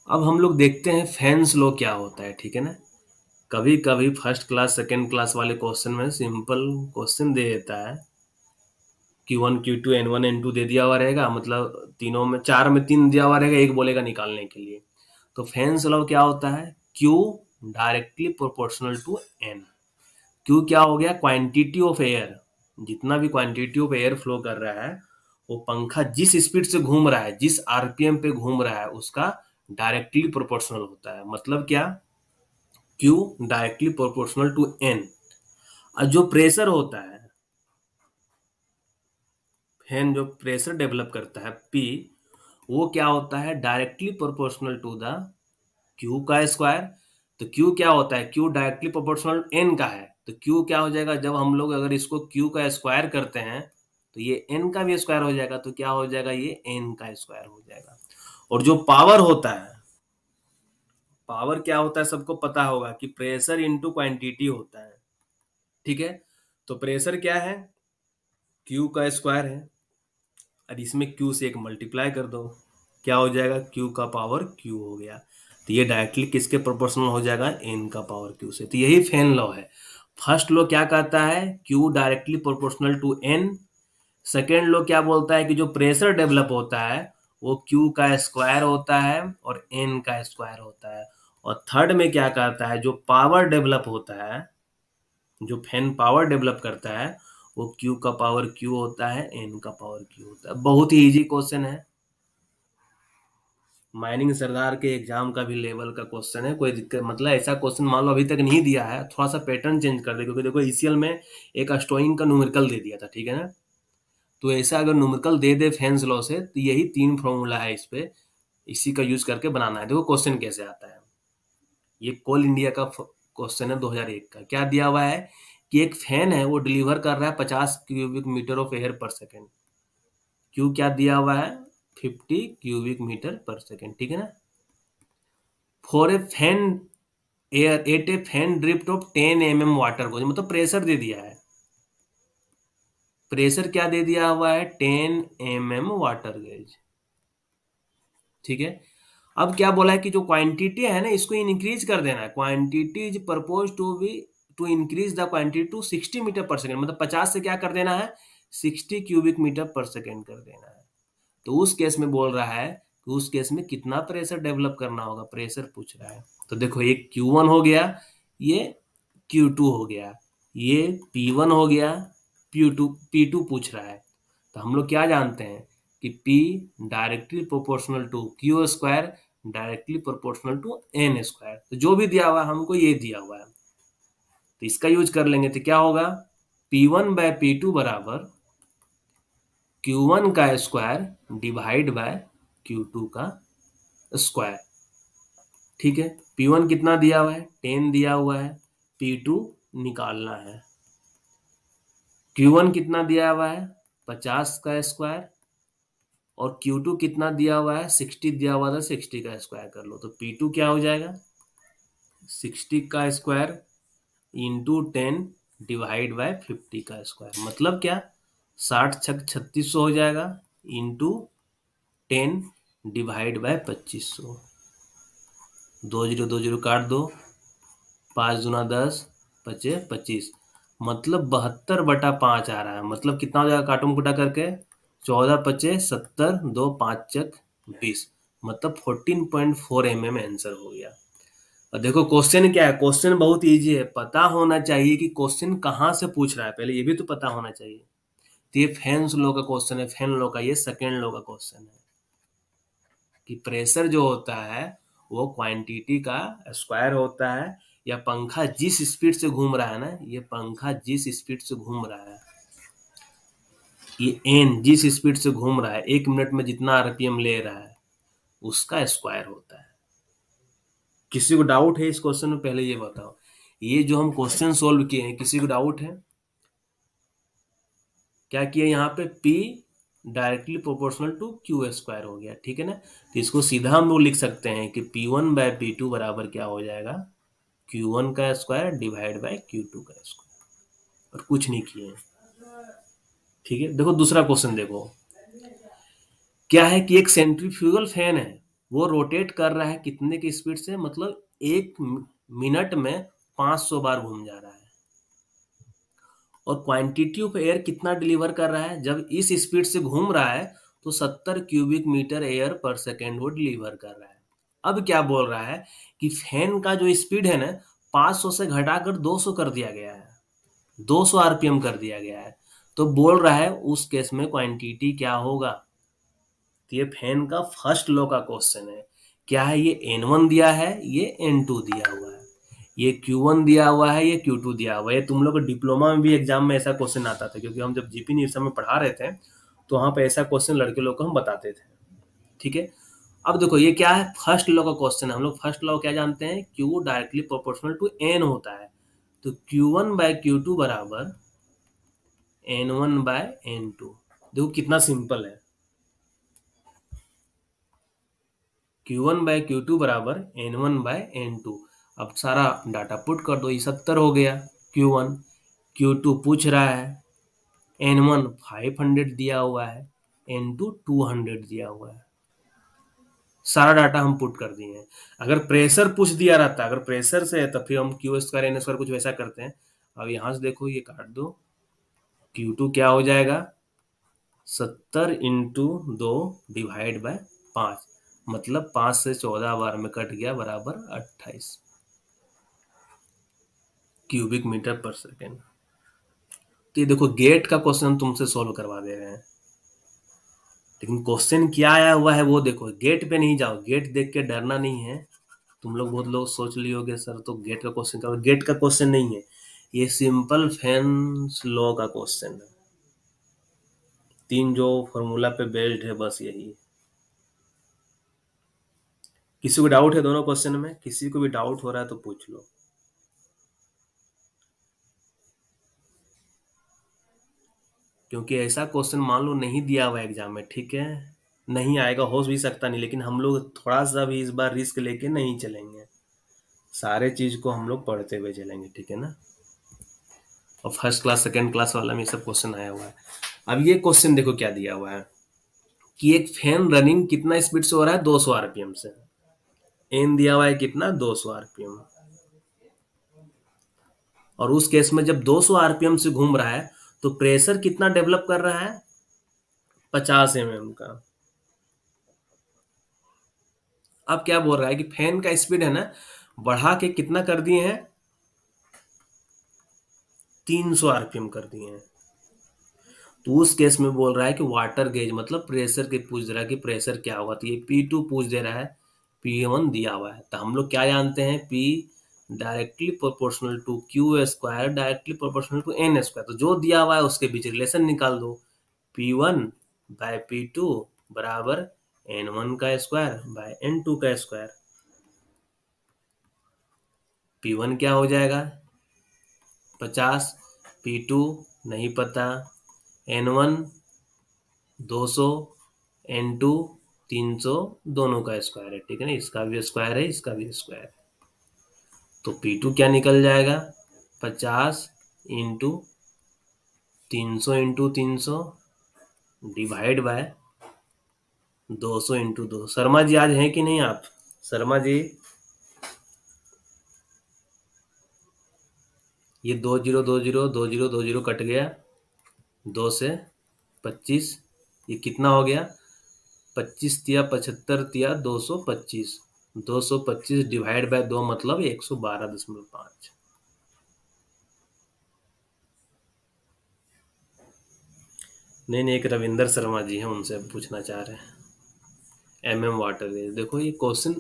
अब हम लोग देखते हैं फैन्स लॉ क्या होता है, ठीक है ना। कभी कभी फर्स्ट क्लास सेकेंड क्लास वाले क्वेश्चन में सिंपल क्वेश्चन दे देता है, Q1 Q2 N1 N2 दे दिया हुआ रहेगा, मतलब तीनों में, चार में तीन दिया हुआ रहेगा, एक बोलेगा निकालने के लिए। तो फैन्स लॉ क्या होता है, Q directly proportional to N। Q क्या हो गया, क्वांटिटी ऑफ एयर। जितना भी क्वांटिटी ऑफ एयर फ्लो कर रहा है, वो पंखा जिस स्पीड से घूम रहा है, जिस आरपीएम पे घूम रहा है, उसका डायरेक्टली प्रोपोर्शनल होता है। मतलब क्या, Q directly proportional to N। और जो प्रेशर होता है, फैन जो प्रेशर डेवलप करता है P, वो क्या होता है, directly proportional to the Q का स्क्वायर। तो Q क्या होता है, Q डायरेक्टली प्रोपोर्शनल N का है। तो Q क्या हो जाएगा, जब हम लोग अगर इसको Q का स्क्वायर करते हैं तो ये N का भी स्क्वायर हो जाएगा। तो क्या हो जाएगा, ये N का स्क्वायर हो जाएगा। और जो पावर होता है, पावर क्या होता है सबको पता होगा कि प्रेशर इंटू क्वांटिटी होता है, ठीक है। तो प्रेशर क्या है, Q का स्क्वायर है, और इसमें Q से एक मल्टीप्लाई कर दो, क्या हो जाएगा, Q का पावर Q हो गया। तो ये डायरेक्टली किसके प्रोपोर्शनल हो जाएगा, N का पावर Q से। तो यही फैन लॉ है। फर्स्ट लॉ क्या कहता है, Q directly proportional to N। Second law क्या बोलता है कि जो प्रेशर डेवलप होता है वो Q का स्क्वायर होता है और N का स्क्वायर होता है। और थर्ड में क्या कहता है, जो पावर डेवलप होता है, जो फैन पावर डेवलप करता है, वो Q का पावर Q होता है, N का पावर Q होता है। बहुत ही इजी क्वेश्चन है, माइनिंग सरदार के एग्जाम का भी लेवल का क्वेश्चन है। कोई दिक्कत, मतलब ऐसा क्वेश्चन मान लो अभी तक नहीं दिया है, थोड़ा सा पैटर्न चेंज कर दे, क्योंकि देखो ईसीएल में एक अस्टोइंग का न्यूमेरिकल दे दिया था, ठीक है ना। तो ऐसा अगर न्यूमेरिकल दे दे फैंस लॉ से, तो यही तीन फॉर्मूला है इस पे, इसी का यूज करके बनाना है। देखो क्वेश्चन कैसे आता है, ये कोल इंडिया का क्वेश्चन है 2001 का। क्या दिया हुआ है कि एक फैन है, वो डिलीवर कर रहा है 50 क्यूबिक मीटर ऑफ एयर पर सेकेंड। क्यू क्या दिया हुआ है, 50 क्यूबिक मीटर पर सेकेंड, ठीक है ना। For a fan air at A fan drift of 10 mm water को, मतलब प्रेशर दे दिया है, प्रेशर क्या दे दिया हुआ है, 10 mm वाटर गेज, ठीक है। अब क्या बोला है कि जो क्वांटिटी है ना, इसको इंक्रीज कर देना है। Quantity is propose to be, to increase the quantity to 60 metre per second, मतलब 50 से क्या कर देना है, 60 क्यूबिक मीटर पर सेकेंड कर देना है। तो उस केस में बोल रहा है कि उस केस में कितना प्रेशर डेवलप करना होगा, प्रेशर पूछ रहा है। तो देखो, एक Q1 हो गया, ये Q2 हो गया, ये P1 हो गया, P2 पूछ रहा है। तो हम लोग क्या जानते हैं कि P directly proportional to Q square directly proportional to N square. तो जो भी दिया हुआ है हमको, ये दिया हुआ है, तो इसका यूज कर लेंगे। तो क्या होगा, P1/P2 बराबर Q1 का स्क्वायर डिवाइड बाय Q2 का स्क्वायर, ठीक है। P1 कितना दिया हुआ है, 10 दिया हुआ है, P2 निकालना है। Q1 कितना दिया हुआ है, 50 का स्क्वायर, और Q2 कितना दिया हुआ है, 60 दिया हुआ था, 60 का स्क्वायर कर लो। तो P2 क्या हो जाएगा, 60 का स्क्वायर इंटू 10 डिवाइड बाय 50 का स्क्वायर, मतलब क्या, 60 छक 3600 हो जाएगा, इंटू 10 डिवाइड बाय 2500। 2 0 काट दो, 5 दूना 10, 5 25, मतलब 72/5 आ रहा है। मतलब कितना हो जाएगा, काटूम कुटा करके, 14 5 70, 2 5 चक 20, मतलब 14.4 mm आंसर हो गया। और देखो क्वेश्चन क्या है, क्वेश्चन बहुत इजी है। पता होना चाहिए कि क्वेश्चन कहाँ से पूछ रहा है, पहले ये भी तो पता होना चाहिए। तो ये फैन्स लॉ का क्वेश्चन है, फैन लॉ का ये सेकेंड लॉ का क्वेश्चन है कि प्रेशर जो होता है वो क्वांटिटी का स्क्वायर होता है, या पंखा जिस स्पीड से घूम रहा है ना, ये पंखा जिस स्पीड से घूम रहा है, ये एन जिस स्पीड से घूम रहा है, 1 मिनट में जितना आरपीएम ले रहा है, उसका स्क्वायर होता है। किसी को डाउट है इस क्वेश्चन में, पहले ये बताओ। ये जो हम क्वेश्चन सोल्व किए हैं, किसी को डाउट है, क्या किया यहाँ पे, P directly proportional to Q square हो गया, ठीक है ना। तो इसको सीधा हम लोग लिख सकते हैं कि P1/P2 बराबर क्या हो जाएगा, Q1 का स्क्वायर डिवाइड बाय Q2 का स्क्वायर। और कुछ नहीं किए, ठीक है। देखो दूसरा क्वेश्चन देखो, क्या है कि एक सेंट्रीफ्यूगल फैन है, वो रोटेट कर रहा है कितने की स्पीड से, मतलब 1 मिनट में 500 बार घूम जा रहा है। और क्वांटिटी ऑफ एयर कितना डिलीवर कर रहा है, जब इस स्पीड से घूम रहा है तो 70 क्यूबिक मीटर एयर पर सेकेंड वो डिलीवर कर रहा है। अब क्या बोल रहा है कि फैन का जो स्पीड है ना 500 से घटाकर 200 कर दिया गया है, 200 आरपीएम कर दिया गया है। तो बोल रहा है उस केस में क्वांटिटी क्या होगा। तो ये फैन का फर्स्ट लॉ का क्वेश्चन है। क्या है, ये N1 दिया है, ये N2 दिया हुआ है, ये Q1 दिया हुआ है, ये Q2 दिया हुआ है। ये तुम लोग को डिप्लोमा में भी एग्जाम में ऐसा क्वेश्चन आता था, क्योंकि हम जब जीपी निर्सा में पढ़ा रहे थे तो वहां पे ऐसा क्वेश्चन लड़के लोग को हम बताते थे। ठीक है, अब देखो ये क्या है, फर्स्ट लॉ का क्वेश्चन है। हम लोग फर्स्ट लॉ क्या जानते हैं, Q directly proportional to N होता है। तो Q1/Q2 बराबर N1/N2। देखो कितना सिंपल है, Q1/Q2 बराबर N1/N2। अब सारा डाटा पुट कर दो, ये 70 हो गया Q1। Q2 पूछ रहा है, N1 500 दिया हुआ है, N2 200 दिया हुआ है। सारा डाटा हम पुट कर दिए हैं। अगर प्रेशर पूछ दिया रहता, अगर प्रेशर से है तो फिर हम Q2/N2 कुछ वैसा करते हैं। अब यहां से देखो ये काट दो, Q2 क्या हो जाएगा, 70 × 2 डिवाइड बाय 5, मतलब 5 से 14 बार में कट गया, बराबर 28 क्यूबिक मीटर पर सेकेंड। तो ये देखो गेट का क्वेश्चन तुमसे सोल्व करवा दे रहे हैं, लेकिन क्वेश्चन क्या आया हुआ है वो देखो। गेट पे नहीं जाओ, गेट देख के डरना नहीं है। तुम लोग बहुत लोग सोच लियोगे सर तो गेट का क्वेश्चन करो, गेट का क्वेश्चन नहीं है, ये सिंपल फैन्स लॉ का क्वेश्चन है। 3 जो फॉर्मूला पे बेस्ड है, बस यही। किसी को डाउट है दोनों क्वेश्चन में, किसी को भी डाउट हो रहा है तो पूछ लो। क्योंकि ऐसा क्वेश्चन मान लो नहीं दिया हुआ एग्जाम में, ठीक है, नहीं आएगा, हो भी सकता नहीं, लेकिन हम लोग थोड़ा सा भी इस बार रिस्क लेके नहीं चलेंगे, सारे चीज को हम लोग पढ़ते हुए चलेंगे, ठीक है ना। और फर्स्ट क्लास सेकंड क्लास वाला में ये सब क्वेश्चन आया हुआ है। अब ये क्वेश्चन देखो क्या दिया हुआ है कि एक फैन रनिंग कितना स्पीड से हो रहा है, 200 आरपीएम से। एन दिया हुआ है कितना, 200 आरपीएम। और उस केस में जब 200 आरपीएम से घूम रहा है तो प्रेशर कितना डेवलप कर रहा है, 50 mm का। अब क्या बोल रहा है कि फैन का स्पीड है ना बढ़ा के कितना कर दिए हैं, 300 आरपीएम कर दिए हैं। तो उस केस में बोल रहा है कि वाटर गेज, मतलब प्रेशर के पूछ रहा है कि प्रेशर क्या होगा। तो ये P2 पूछ दे रहा है, P1 दिया हुआ है। तो हम लोग क्या जानते हैं, P directly proportional to Q² directly proportional to N²। तो जो दिया हुआ है उसके बीच रिलेशन निकाल दो, P1/P2 बराबर N1² P1 क्या हो जाएगा, 50, P2 नहीं पता, N1 200, N2 300, दोनों का स्क्वायर है, ठीक है ना, इसका भी स्क्वायर है, इसका भी स्क्वायर है। तो P2 क्या निकल जाएगा, 50 into 300 divide by 200 × 200। Sharma ji आज हैं कि नहीं आप, शर्मा जी? ये 2 0 2 0 कट गया, 2 से 25, ये कितना हो गया, 25 तिया 75 तिया 225, 225 डिवाइड बाय 2 मतलब 112.5। नहीं, एक रविंदर शर्मा जी हैं, उनसे पूछना चाह रहे हैं। वाटर गेज, देखो ये क्वेश्चन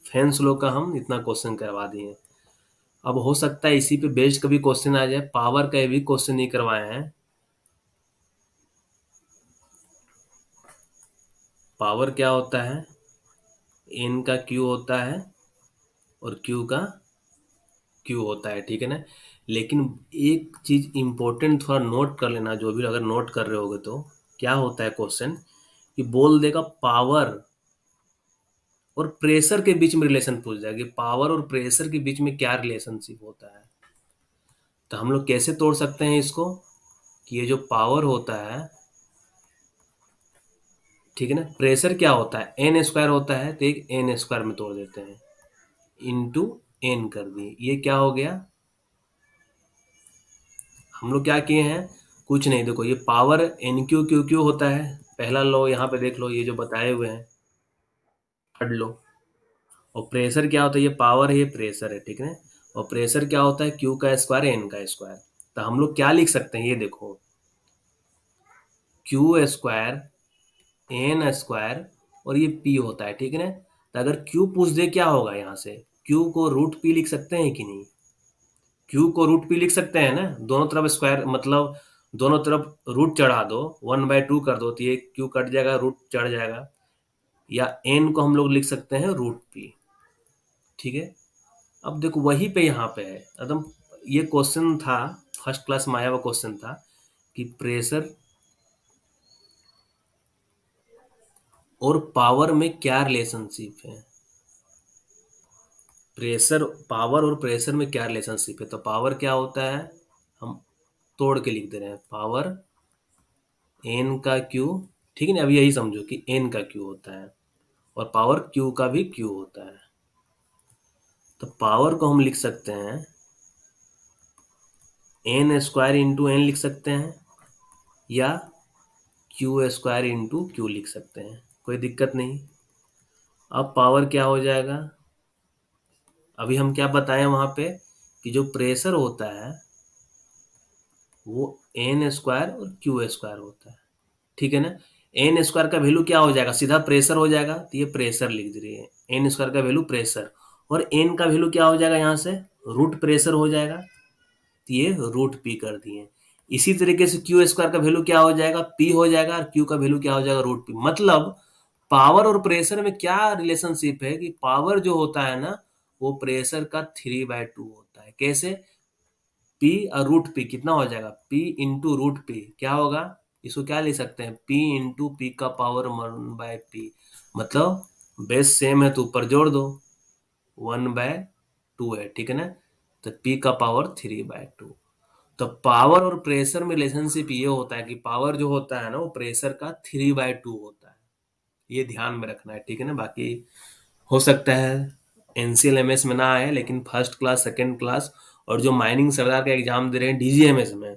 फैंस लोग का हम इतना क्वेश्चन करवा दिए। अब हो सकता है इसी पे बेस्ड कभी क्वेश्चन आ जाए, पावर का भी क्वेश्चन नहीं करवाए हैं। पावर क्या होता है, एन का क्यू होता है और क्यू का क्यू होता है, ठीक है ना। लेकिन एक चीज इंपॉर्टेंट थोड़ा नोट कर लेना, जो भी अगर नोट कर रहे होगे तो क्या होता है क्वेश्चन कि बोल देगा पावर और प्रेशर के बीच में रिलेशन पूछ जाएगी, पावर और प्रेशर के बीच में क्या रिलेशनशिप होता है। तो हम लोग कैसे तोड़ सकते हैं इसको कि ये जो पावर होता है, ठीक है ना। प्रेशर क्या होता है, एन स्क्वायर होता है, तो एक एन स्क्वायर में तोड़ देते हैं, इंटू एन कर दिए, ये क्या हो गया। हम लोग क्या किए हैं, कुछ नहीं, देखो ये power N Q Q Q होता है, पहला लो यहाँ पे देख लो, ये जो बताए हुए हैं, पढ़ लो। और प्रेशर क्या होता है, ये पावर है, ये प्रेशर है, ठीक है। और प्रेशर क्या होता है, क्यू का स्क्वायर एन का स्क्वायर। तो हम लोग क्या लिख सकते हैं, ये देखो, क्यू स्क्वायर एन स्क्वायर, और ये पी होता है, ठीक है ना। तो अगर क्यू पूछ दे क्या होगा, यहाँ से क्यू को रूट पी लिख सकते हैं कि नहीं, क्यू को रूट पी लिख सकते हैं ना, दोनों तरफ स्क्वायर मतलब दोनों तरफ रूट चढ़ा दो, 1/2 कर दो, तो ये क्यू कट जाएगा, रूट चढ़ जाएगा। या एन को हम लोग लिख सकते हैं रूट पी, ठीक है। अब देखो वही पे यहाँ पे है एकदम, ये क्वेश्चन था, फर्स्ट क्लास में आया हुआ क्वेश्चन था कि प्रेशर और पावर में क्या रिलेशनशिप है, प्रेशर पावर और प्रेशर में क्या रिलेशनशिप है। तो पावर क्या होता है, हम तोड़ के लिख दे रहे हैं, पावर एन का क्यू, ठीक है ना। अब यही समझो कि एन का क्यू होता है और पावर क्यू का भी क्यू होता है। तो पावर को हम लिख सकते हैं एन स्क्वायर इंटू एन लिख सकते हैं, या क्यू स्क्वायर इंटू क्यू लिख सकते हैं, कोई दिक्कत नहीं। अब पावर क्या हो जाएगा, अभी हम क्या बताएं वहां पे कि जो प्रेशर होता है वो एन स्क्वायर और क्यू स्क्वायर होता है, ठीक है ना। एन स्क्वायर का वैल्यू क्या हो जाएगा, सीधा प्रेशर हो जाएगा, तो ये प्रेशर लिख दे रही है, एन स्क्वायर का वैल्यू प्रेशर, और एन का वैल्यू क्या हो जाएगा यहाँ से, रूट प्रेशर हो जाएगा, तो ये रूट पी कर दिए। इसी तरीके से क्यू स्क्वायर का वैल्यू क्या हो जाएगा, पी हो जाएगा, और क्यू का वैल्यू क्या हो जाएगा, रूट पी। मतलब पावर और प्रेशर में क्या रिलेशनशिप है कि पावर जो होता है ना वो प्रेशर का 3/2 होता है। कैसे, पी और रूट पी कितना हो जाएगा, पी इंटू रूट पी क्या होगा, इसको क्या ले सकते हैं, पी इंटू पी का पावर 1/पी, मतलब बेस सेम है तो ऊपर जोड़ दो, 1/2 है, ठीक है ना। तो पी का पावर 3/2। तो पावर और प्रेशर में रिलेशनशिप ये होता है कि पावर जो होता है ना वो प्रेशर का 3/2 होता है, ये ध्यान में रखना है, ठीक है ना। बाकी हो सकता है एनसीएलएमएस में ना आए, लेकिन फर्स्ट क्लास सेकंड क्लास और जो माइनिंग सरदार का एग्जाम दे रहे हैं डीजीएमएस में